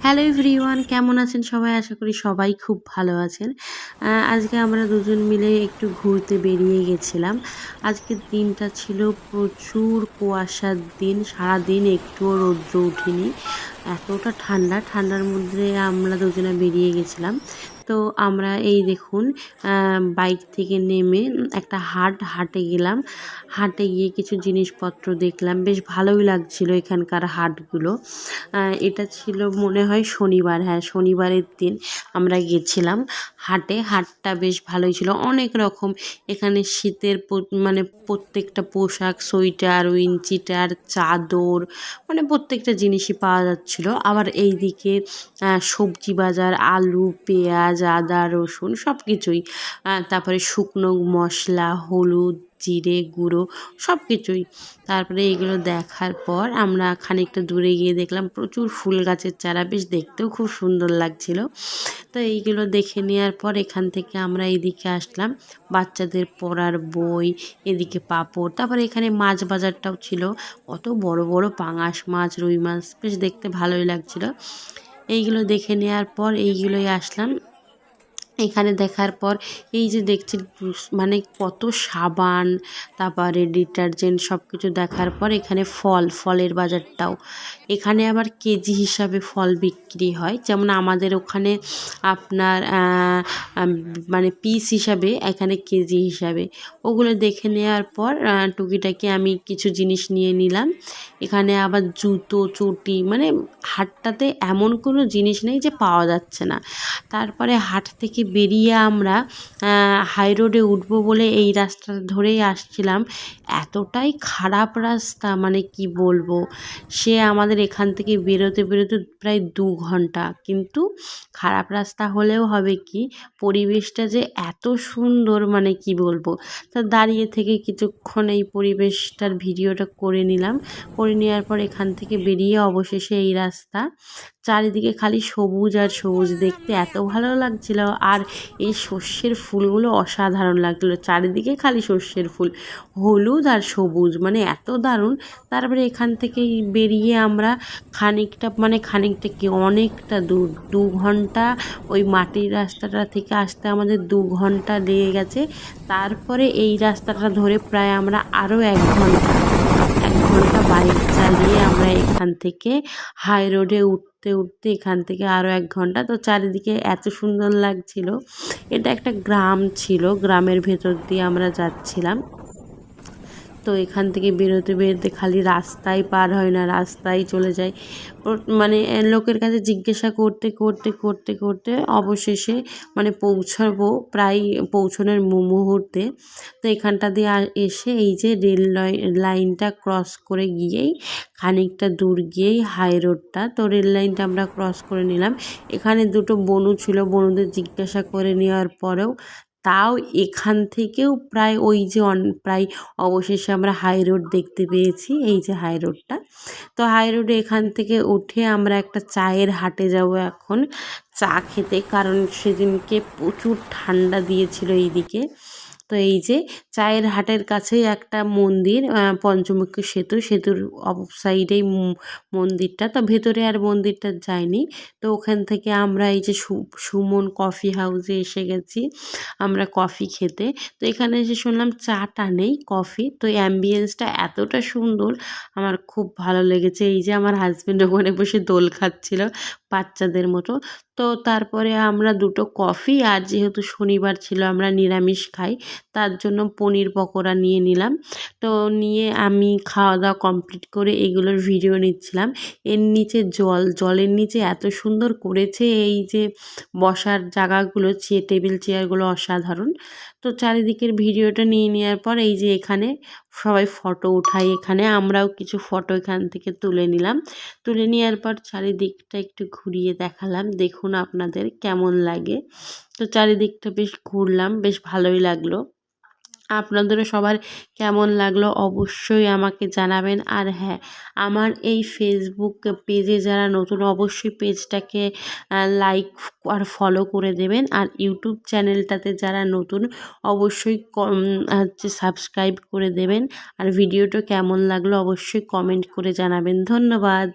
Hello everyone, কেমন আছেন সবাই? আশা করি সবাই খুব ভালো আছেন। আজকে আমরা দুজন মিলে একটু ঘুরতে বেরিয়ে গেছিলাম। আজকের দিনটা ছিল প্রচুর কুয়াশার দিন, সারাদিন একটুও রৌদ্র ওঠেনি। এতটা ঠান্ডা, ঠান্ডার মধ্যে আমরা দুজনে বেরিয়ে গেছিলাম। তো আমরা এই দেখুন বাইক থেকে নেমে একটা হাটে গেলাম। হাটে গিয়ে কিছু জিনিসপত্র দেখলাম, বেশ ভালোই লাগছিল এখানকার হাটগুলো। এটা ছিল মনে হয় শনিবার, হ্যাঁ শনিবারের দিন আমরা গেছিলাম হাটে। হাটটা বেশ ভালোই ছিল, অনেক রকম এখানে শীতের মানে প্রত্যেকটা পোশাক, সোয়েটার, উইন্চিটার, চাদর, মানে প্রত্যেকটা জিনিসই পাওয়া যাচ্ছিল। আবার এইদিকে সবজি বাজার, আলু, পেঁয়াজ, আদা, রসুন সব কিছুই, তারপরে শুকনো মশলা, হলুদ, জিরে গুঁড়ো সব কিছুই। তারপরে এগুলো দেখার পর আমরা খানিকটা দূরে গিয়ে দেখলাম প্রচুর ফুল গাছের চারা, বেশ দেখতেও খুব সুন্দর লাগছিল। তো এইগুলো দেখে নেওয়ার পর এখান থেকে আমরা এদিকে আসলাম, বাচ্চাদের পড়ার বই, এদিকে পাপড়, তারপরে এখানে মাছ বাজারটাও ছিল, কত বড় বড় পাঙাশ মাছ, রুই মাছ, বেশ দেখতে ভালোই লাগছিল। এইগুলো দেখে নেওয়ার পর এইগুলোই আসলাম এখানে। দেখার পর এই যে দেখছি মানে কত সাবান, তারপরে ডিটারজেন্ট সব কিছু দেখার পর এখানে ফলের বাজারটাও, এখানে আবার কেজি হিসাবে ফল বিক্রি হয়, যেমন আমাদের ওখানে আপনার মানে পিস হিসাবে, এখানে কেজি হিসাবে। ওগুলো দেখে নেওয়ার পর টুকিটাকি আমি কিছু জিনিস নিয়ে নিলাম। এখানে আবার জুতো, চটি, মানে হাটটাতে এমন কোনো জিনিস নেই যে পাওয়া যাচ্ছে না। তারপরে হাট থেকে বেরিয়ে আমরা হাই রোডে উঠবো বলে এই রাস্তাটা ধরেই আসছিলাম। এতটাই খারাপ রাস্তা, মানে কি বলবো, সে আমাদের এখান থেকে বেরোতে বেরোতে প্রায় 2 ঘন্টা। কিন্তু খারাপ রাস্তা হলেও হবে কি, পরিবেশটা যে এত সুন্দর, মানে কি বলবো। তা দাঁড়িয়ে থেকে কিছুক্ষণ এই পরিবেশটার ভিডিওটা করে নিলাম। করে নেওয়ার পর এখান থেকে বেরিয়ে অবশেষে এই রাস্তা, চারিদিকে খালি সবুজ আর সবুজ, দেখতে এত ভালো লাগছিল। আর এই সর্ষের ফুলগুলো অসাধারণ লাগছিলো, চারিদিকে খালি সর্ষের ফুল, হলুদ আর সবুজ, মানে এত দারুণ। তারপরে এখান থেকে বেরিয়ে আমরা খানিকটা কি অনেকটা দূর, 2 ঘন্টা ওই মাটির রাস্তাটা থেকে আসতে আমাদের 2 ঘন্টা লেগে গেছে। তারপরে এই রাস্তাটা ধরে প্রায় আমরা আরও 1 ঘন্টা বাইক চালিয়ে আমরা এখান থেকে হাই রোডে উঠতে এখান থেকে আরও 1 ঘন্টা। তো চারিদিকে এত সুন্দর লাগছিল। এটা একটা গ্রাম ছিল, গ্রামের ভেতর দিয়ে আমরা যাচ্ছিলাম। তো এখান থেকে বেরোতে বেরোতে খালি রাস্তায় পার হয় না, রাস্তায় চলে যায়, মানে লোকের কাছে জিজ্ঞাসা করতে করতে করতে করতে অবশেষে মানে পৌঁছাবো, প্রায় পৌঁছানোর মুহূর্তে। তো এখানটা দিয়ে এসে এই যে রেল লাইনটা ক্রস করে গিয়েই খানিকটা দূর গিয়েই হাই রোডটা, তো রেল লাইনটা আমরা ক্রস করে নিলাম। এখানে দুটো বনু ছিল, বনুদের জিজ্ঞাসা করে নেওয়ার পরেও তাও এখান থেকেও প্রায় ওই যে প্রায় অবশেষে আমরা হাই রোড দেখতে পেয়েছি, এই যে হাই রোডটা। তো হাই রোডে এখান থেকে উঠে আমরা একটা চায়ের হাটে যাব এখন চা খেতে, কারণ সেদিনকে প্রচুর ঠান্ডা দিয়েছিল এইদিকে। তো এই যে চায়ের হাটের কাছেই একটা মন্দির, পঞ্চমুখী সেতুর অপ সাইডেই মন্দিরটা, তো ভেতরে আর মন্দিরটা যায়নি। তো ওখান থেকে আমরা এই যে সুমন কফি হাউসে এসে গেছি আমরা কফি খেতে। তো এখানে এসে শুনলাম চাটা নেই, কফি। তো অ্যাম্বিয়েন্সটা এতটা সুন্দর, আমার খুব ভালো লেগেছে। এই যে আমার হাজব্যান্ড ওখানে বসে দোল খাচ্ছিল বাচ্চাদের মতো। তো তারপরে আমরা দুটো কফি, আর যেহেতু শনিবার ছিল আমরা নিরামিষ খাই, তার জন্য পনির পকোড়া নিয়ে নিলাম। তো নিয়ে আমি খাওয়া দাওয়া কমপ্লিট করে এগুলোর ভিডিও নিচ্ছিলাম। এর নিচে জলের নিচে এত সুন্দর করেছে, এই যে বসার জায়গাগুলো, টেবিল চেয়ারগুলো অসাধারণ। তো চারিদিকের ভিডিওটা নিয়ে নেওয়ার পর এই যে এখানে সবাই ফটো উঠাই, এখানে আমরাও কিছু ফটো এখান থেকে তুলে নিলাম। তুলে নেওয়ার পর চারিদিকটা একটু ঘুরিয়ে দেখালাম, দেখুন আপনাদের কেমন লাগে। তো চারিদিকটা বেশ ঘুরলাম, বেশ ভালোই লাগলো। আপনাদেরও সবার কেমন লাগলো অবশ্যই আমাকে জানাবেন। আর হ্যাঁ, আমার এই ফেসবুক পেজে যারা নতুন, অবশ্যই পেজটাকে লাইক আর ফলো করে দেবেন। আর ইউটিউব চ্যানেলটাতে যারা নতুন, অবশ্যই সাবস্ক্রাইব করে দেবেন। আর ভিডিওটা কেমন লাগলো অবশ্যই কমেন্ট করে জানাবেন। ধন্যবাদ।